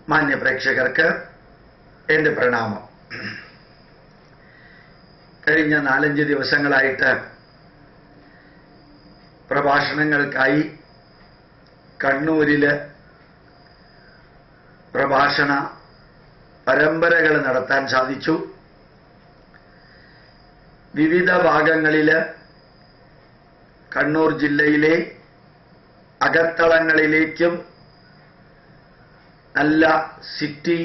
മാന്യ പ്രേക്ഷകർക്ക് എൻ്റെ പ്രണാമം. കഴിഞ്ഞ 4-5 ദിവസങ്ങളായിട്ട് പ്രഭാഷണങ്ങൾക്കായി കണ്ണൂരിൽ പ്രഭാഷണ പരമ്പരകൾ നടത്താൻ സാധിച്ചു. വിവിധ ഭാഗങ്ങളിൽ കണ്ണൂർ ജില്ലയിലെ അകത്തളങ്ങളിലേക്കും നല്ല സിറ്റി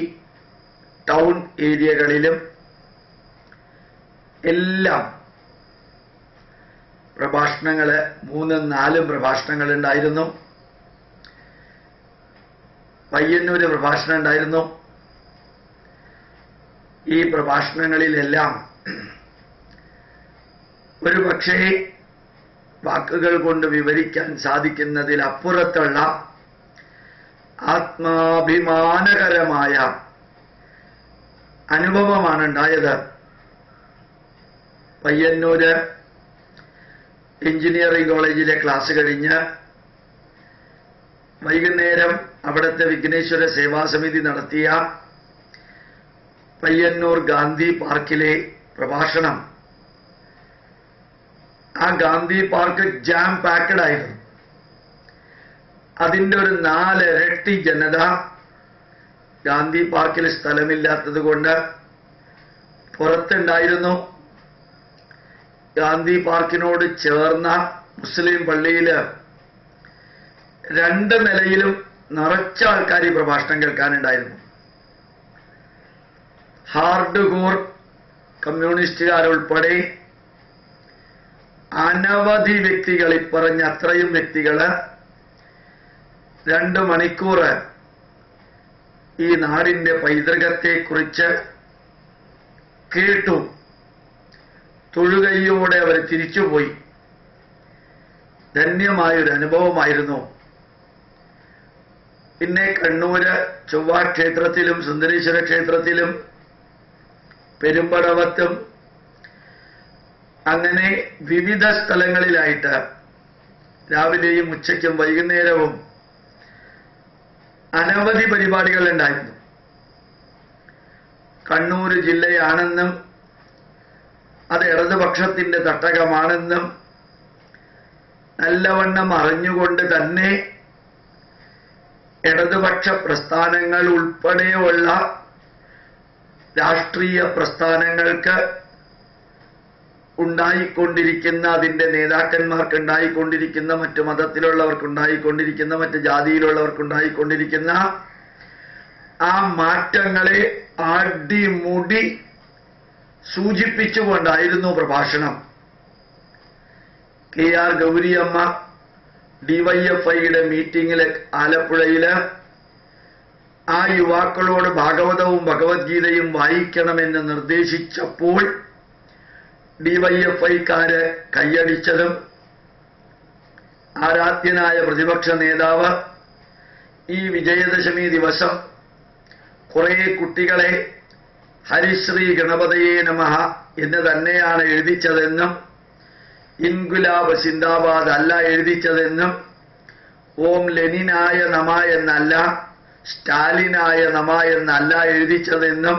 ടൗൺ ഏരിയകളിലും എല്ലാം പ്രഭാഷണങ്ങൾ 3-4 പ്രഭാഷണങ്ങൾ ഉണ്ടായിരുന്നു. പയ്യന്നൂർ പ്രഭാഷണം ഉണ്ടായിരുന്നു. ഈ പ്രഭാഷണങ്ങളിലെല്ലാം ഒരു പക്ഷേ വാക്കുകൾ കൊണ്ട് വിവരിക്കാൻ സാധിക്കുന്നതിലപ്പുറത്തുള്ള ആത്മാഭിമാനകരമായ അനുഭവമാണ് ഉണ്ടായത്. പയ്യന്നൂര് എഞ്ചിനീയറിംഗ് കോളേജിലെ ക്ലാസ് കഴിഞ്ഞ് വൈകുന്നേരം അവിടുത്തെ വിഘ്നേശ്വര സേവാസമിതി നടത്തിയ പയ്യന്നൂർ ഗാന്ധി പാർക്കിലെ പ്രഭാഷണം, ആ ഗാന്ധി പാർക്ക് ജാം പാക്കഡ് ആയിരുന്നു. അതിൻ്റെ ഒരു 4 ഇരട്ടി ജനത ഗാന്ധി പാർക്കിൽ സ്ഥലമില്ലാത്തത് കൊണ്ട് പുറത്തുണ്ടായിരുന്നു. ഗാന്ധി പാർക്കിനോട് ചേർന്ന മുസ്ലിം പള്ളിയിൽ 2 നിലയിലും നിറച്ച ആൾക്കാർ ഈ പ്രഭാഷണം കേൾക്കാനുണ്ടായിരുന്നു. ഹാർഡ് കോർ കമ്മ്യൂണിസ്റ്റുകാരുൾപ്പെടെ അനവധി വ്യക്തികൾ, ഇപ്പറഞ്ഞ അത്രയും വ്യക്തികൾ 2 മണിക്കൂർ ഈ നാടിന്റെ പൈതൃകത്തെക്കുറിച്ച് കേട്ടു. തൊഴുകൈയോടെ അവർ തിരിച്ചുപോയി. ധന്യമായൊരു അനുഭവമായിരുന്നു. പിന്നെ കണ്ണൂര് ചൊവ്വ ക്ഷേത്രത്തിലും സുന്ദരേശ്വര ക്ഷേത്രത്തിലും പെരുമ്പടവത്തും അങ്ങനെ വിവിധ സ്ഥലങ്ങളിലായിട്ട് രാവിലെയും ഉച്ചയ്ക്കും വൈകുന്നേരവും അനവധി പരിപാടികൾ ഉണ്ടായിരുന്നു. കണ്ണൂർ ജില്ലയാണെന്നും അത് ഇടതുപക്ഷത്തിന്റെ തട്ടകമാണെന്നും നല്ലവണ്ണം അറിഞ്ഞുകൊണ്ട് തന്നെ ഇടതുപക്ഷ പ്രസ്ഥാനങ്ങൾ ഉൾപ്പെടെയുള്ള രാഷ്ട്രീയ പ്രസ്ഥാനങ്ങൾക്ക് ഉണ്ടായിക്കൊണ്ടിരിക്കുന്ന, അതിൻ്റെ നേതാക്കന്മാർക്കുണ്ടായിക്കൊണ്ടിരിക്കുന്ന, മറ്റു മതത്തിലുള്ളവർക്കുണ്ടായിക്കൊണ്ടിരിക്കുന്ന, മറ്റ് ജാതിയിലുള്ളവർക്കുണ്ടായിക്കൊണ്ടിരിക്കുന്ന ആ മാറ്റങ്ങളെ അടിമുടി സൂചിപ്പിച്ചുകൊണ്ടായിരുന്നു പ്രഭാഷണം. KR ഗൗരിയമ്മ DYFIയുടെ മീറ്റിംഗിൽ ആലപ്പുഴയിൽ ആ യുവാക്കളോട് ഭാഗവതവും ഭഗവത്ഗീതയും വായിക്കണമെന്ന് നിർദ്ദേശിച്ചപ്പോൾ DYFIക്കാര് കൈയടിച്ചതും, ആരാധ്യനായ പ്രതിപക്ഷ നേതാവ് ഈ വിജയദശമി ദിവസം കുറെ കുട്ടികളെ ഹരിശ്രീ ഗണപതയേ നമഃ എന്ന് തന്നെയാണ് എഴുതിച്ചതെന്നും, ഇൻകുലാബ് സിന്ദാബാദ് അല്ല എഴുതിച്ചതെന്നും, ഓം ലെനിനായ നമ എന്നല്ല, സ്റ്റാലിനായ നമ എന്നല്ല എഴുതിച്ചതെന്നും,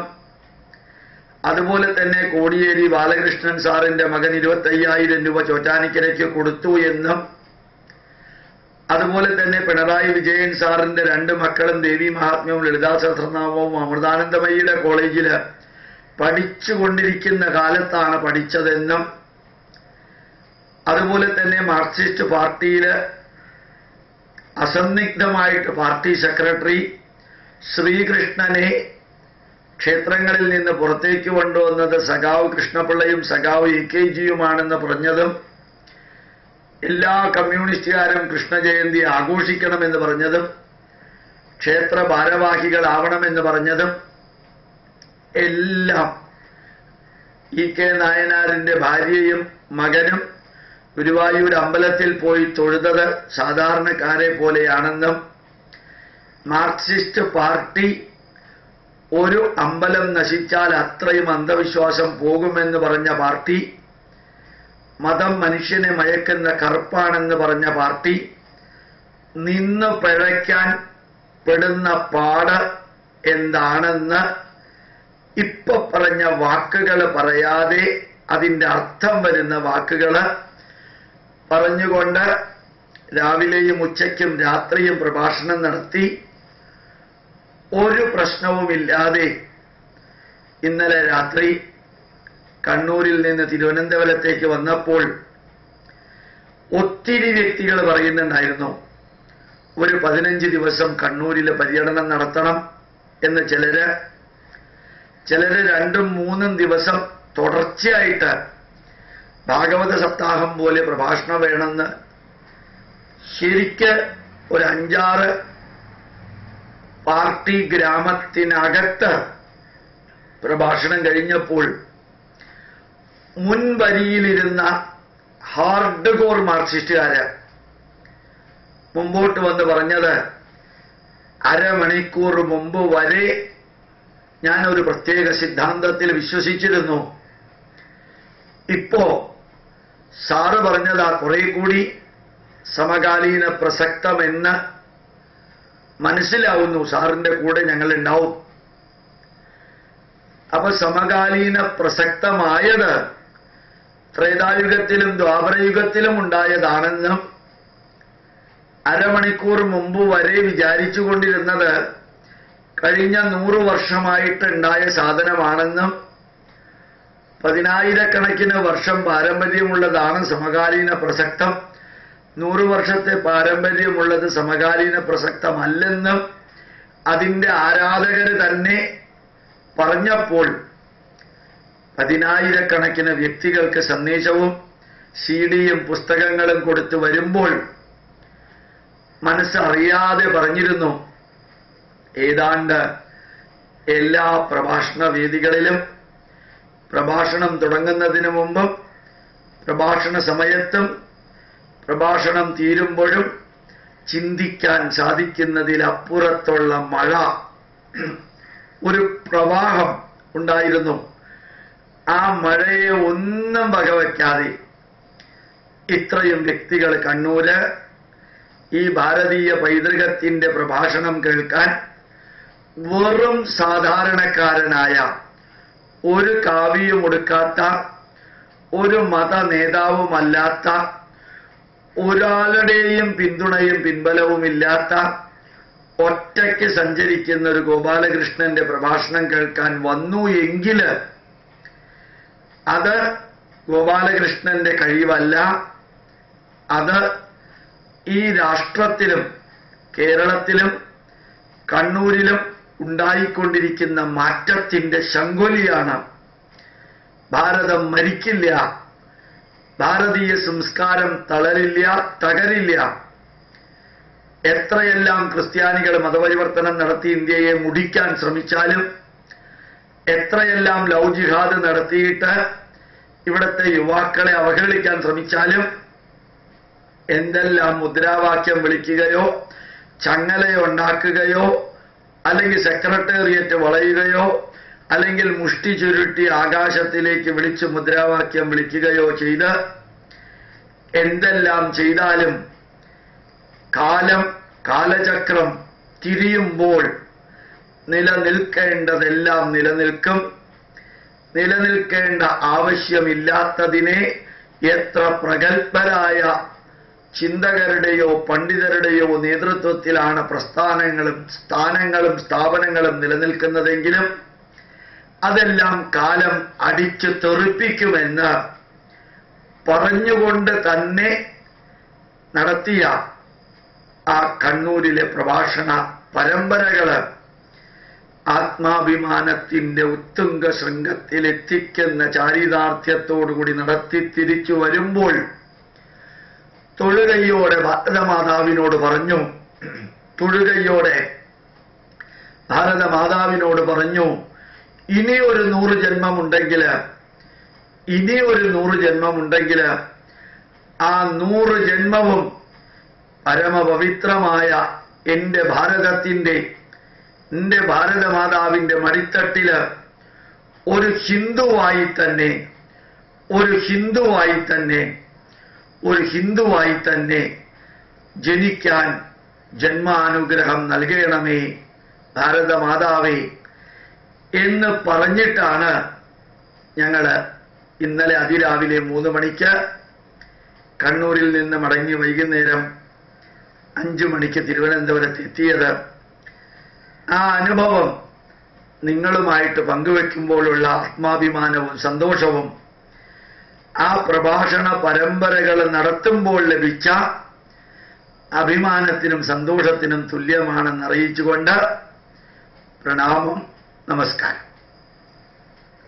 അതുപോലെ തന്നെ കോടിയേരി ബാലകൃഷ്ണൻ സാറിന്റെ മകൻ 25,000 രൂപ ചോറ്റാനിക്കരയ്ക്ക് കൊടുത്തു എന്നും, അതുപോലെ തന്നെ പിണറായി വിജയൻ സാറിന്റെ 2 മക്കളും ദേവി മഹാത്മ്യവും ലളിതാ സഹസ്രനാമവും അമൃതാനന്ദമയിയുടെ കോളേജിൽ പഠിച്ചുകൊണ്ടിരിക്കുന്ന കാലത്താണ് പഠിച്ചതെന്നും, അതുപോലെ തന്നെ മാർക്സിസ്റ്റ് പാർട്ടിയിൽ അസന്നിഗ്ധമായിട്ട് പാർട്ടി സെക്രട്ടറി ശ്രീകൃഷ്ണനെ ക്ഷേത്രങ്ങളിൽ നിന്ന് പുറത്തേക്ക് കൊണ്ടുവന്നത് സഖാവ് കൃഷ്ണപിള്ളയും സഖാവ് AKജിയുമാണെന്ന് പറഞ്ഞതും, എല്ലാ കമ്മ്യൂണിസ്റ്റുകാരും കൃഷ്ണജയന്തി ആഘോഷിക്കണമെന്ന് പറഞ്ഞതും, ക്ഷേത്ര ഭാരവാഹികളാവണമെന്ന് പറഞ്ഞതും എല്ലാം EK നായനാരിന്റെ ഭാര്യയും മകനും ഗുരുവായൂർ അമ്പലത്തിൽ പോയി തൊഴുതത് സാധാരണക്കാരെ പോലെയാണെന്നും, മാർക്സിസ്റ്റ് പാർട്ടി ഒരു അമ്പലം നശിച്ചാൽ അത്രയും അന്ധവിശ്വാസം പോകുമെന്ന് പറഞ്ഞ പാർട്ടി, മതം മനുഷ്യനെ മയക്കുന്ന കറുപ്പാണെന്ന് പറഞ്ഞ പാർട്ടി നിന്ന് പിഴയ്ക്കാൻ പെടുന്ന പാട് എന്താണെന്ന് ഇപ്പൊ പറഞ്ഞ വാക്കുകൾ പറയാതെ അതിൻ്റെ അർത്ഥം വരുന്ന വാക്കുകൾ പറഞ്ഞുകൊണ്ട് രാവിലെയും ഉച്ചയ്ക്കും രാത്രിയും പ്രഭാഷണം നടത്തി ഒരു പ്രശ്നവുമില്ലാതെ ഇന്നലെ രാത്രി കണ്ണൂരിൽ നിന്ന് തിരുവനന്തപുരത്തേക്ക് വന്നപ്പോൾ ഒത്തിരി വ്യക്തികൾ പറയുന്നുണ്ടായിരുന്നു, ഒരു 15 ദിവസം കണ്ണൂരിൽ പര്യടനം നടത്തണം എന്ന്. ചിലര് 2ഉം 3ഉം ദിവസം തുടർച്ചയായിട്ട് ഭാഗവത സപ്താഹം പോലെ പ്രഭാഷണം വേണമെന്ന്. ശരിക്ക് ഒരു 5-6 പാർട്ടി ഗ്രാമത്തിനകത്ത് പ്രഭാഷണം കഴിഞ്ഞപ്പോൾ മുൻവരിയിലിരുന്ന ഹാർഡ് കോർ മാർക്സിസ്റ്റുകാര് മുമ്പോട്ട് വന്ന് പറഞ്ഞത്, അരമണിക്കൂർ മുമ്പ് വരെ ഞാനൊരു പ്രത്യേക സിദ്ധാന്തത്തിൽ വിശ്വസിച്ചിരുന്നു, ഇപ്പോ സാറ് പറഞ്ഞതാ കുറെ കൂടി സമകാലീന പ്രസക്തമെന്ന് മനസ്സിലാവുന്നു, സാറിന്റെ കൂടെ ഞങ്ങൾ ഉണ്ടാവും. അപ്പൊ സമകാലീന പ്രസക്തമായത് ത്രേതായുഗത്തിലും ദ്വാപരയുഗത്തിലും ഉണ്ടായതാണെന്നും അരമണിക്കൂർ മുമ്പ് വരെ വിചാരിച്ചുകൊണ്ടിരുന്നത് കഴിഞ്ഞ 100 വർഷമായിട്ട് ഉണ്ടായ സാധനമാണെന്നും 10,000-കണക്കിന് വർഷം പാരമ്പര്യമുള്ളതാണ് സമകാലീന പ്രസക്തം, 100 വർഷത്തെ പാരമ്പര്യമുള്ളത് സമകാലീന പ്രസക്തമല്ലെന്നും അതിൻ്റെ ആരാധകര് തന്നെ പറഞ്ഞപ്പോൾ 10,000-കണക്കിന് വ്യക്തികൾക്ക് സന്ദേശവും CD-യും പുസ്തകങ്ങളും കൊടുത്തു വരുമ്പോൾ മനസ്സറിയാതെ പറഞ്ഞിരുന്നു, ഏതാണ്ട് എല്ലാ പ്രഭാഷണ വേദികളിലും പ്രഭാഷണം തുടങ്ങുന്നതിന് മുമ്പും പ്രഭാഷണ സമയത്തും പ്രഭാഷണം തീരുമ്പോഴും ചിന്തിക്കാൻ സാധിക്കുന്നതിലപ്പുറത്തുള്ള മഴ, ഒരു പ്രവാഹം ഉണ്ടായിരുന്നു. ആ മഴയെ ഒന്നും വകവയ്ക്കാതെ ഇത്രയും വ്യക്തികൾ കണ്ണൂര് ഈ ഭാരതീയ പൈതൃകത്തിന്റെ പ്രഭാഷണം കേൾക്കാൻ വെറും സാധാരണക്കാരനായ, ഒരു കാവ്യം ഒടുക്കാത്ത, ഒരു മത നേതാവുമല്ലാത്ത, ഒരാളുടെയും പിന്തുണയും പിൻബലവുമില്ലാത്ത ഒറ്റയ്ക്ക് സഞ്ചരിക്കുന്ന ഒരു ഗോപാലകൃഷ്ണന്റെ പ്രഭാഷണം കേൾക്കാൻ വന്നു എങ്കിൽ അത് ഗോപാലകൃഷ്ണന്റെ കഴിവല്ല, അത് ഈ രാഷ്ട്രത്തിലും കേരളത്തിലും കണ്ണൂരിലും ഉണ്ടായിക്കൊണ്ടിരിക്കുന്ന മാറ്റത്തിന്റെ ശങ്കുലിയാണ്. ഭാരതം മരിക്കില്ല, ഭാരതീയ സംസ്കാരം തളരില്ല, തകരില്ല. എത്രയെല്ലാം ക്രിസ്ത്യാനികൾ മതപരിവർത്തനം നടത്തി ഇന്ത്യയെ മുടിക്കാൻ ശ്രമിച്ചാലും, എത്രയെല്ലാം ലവ് ജിഹാദ് നടത്തിയിട്ട് ഇവിടുത്തെ യുവാക്കളെ അവഹേളിക്കാൻ ശ്രമിച്ചാലും, എന്തെല്ലാം മുദ്രാവാക്യം വിളിക്കുകയോ ചങ്ങലയുണ്ടാക്കുകയോ അല്ലെങ്കിൽ സെക്രട്ടേറിയറ്റ് വളയുകയോ അല്ലെങ്കിൽ മുഷ്ടി ചുരുട്ടി ആകാശത്തിലേക്ക് വിളിച്ച് മുദ്രാവാക്യം വിളിക്കുകയോ ചെയ്ത് എന്തെല്ലാം ചെയ്താലും കാലചക്രം തിരിയുമ്പോൾ നിലനിൽക്കേണ്ടതെല്ലാം നിലനിൽക്കും. നിലനിൽക്കേണ്ട ആവശ്യമില്ലാത്തതിനെ എത്ര പ്രഗത്ഭരായ ചിന്തകരുടെയോ പണ്ഡിതരുടെയോ നേതൃത്വത്തിലാണ് പ്രസ്ഥാനങ്ങളും സ്ഥാപനങ്ങളും നിലനിൽക്കുന്നതെങ്കിലും അതെല്ലാം കാലം അടിച്ചു തെറിപ്പിക്കുമെന്ന് പറഞ്ഞുകൊണ്ട് തന്നെ നടത്തിയ ആ കണ്ണൂരിലെ പ്രഭാഷണ പരമ്പരകള് ആത്മാഭിമാനത്തിന്റെ ഉത്തുംഗ ശൃംഗത്തിലെത്തിക്കുന്ന ചാരിതാർത്ഥ്യത്തോടുകൂടി നടത്തി തിരിച്ചു വരുമ്പോൾ തൊഴുകയോടെ ഭാരതമാതാവിനോട് പറഞ്ഞു, ഇനിയൊരു 100 ജന്മമുണ്ടെങ്കിൽ ആ 100 ജന്മവും പരമപവിത്രമായ എന്റെ ഭാരതമാതാവിന്റെ മടിത്തട്ടില് ഒരു ഹിന്ദുവായി തന്നെ ജനിക്കാൻ ജന്മാനുഗ്രഹം നൽകണമേ ഭാരതമാതാവേ എന്ന് പറഞ്ഞിട്ടാണ് ഞങ്ങൾ ഇന്നലെ അതിരാവിലെ 3 മണിക്ക് കണ്ണൂരിൽ നിന്ന് മടങ്ങി വൈകുന്നേരം 5 മണിക്ക് തിരുവനന്തപുരത്ത് എത്തിയത്. ആ അനുഭവം നിങ്ങളുമായിട്ട് പങ്കുവെക്കുമ്പോഴുള്ള ആത്മാഭിമാനവും സന്തോഷവും ആ പ്രഭാഷണ പരമ്പരകൾ നടത്തുമ്പോൾ ലഭിച്ച അഭിമാനത്തിനും സന്തോഷത്തിനും തുല്യമാണെന്ന് അറിയിച്ചുകൊണ്ട് പ്രണാമം, നമസ്കാരം.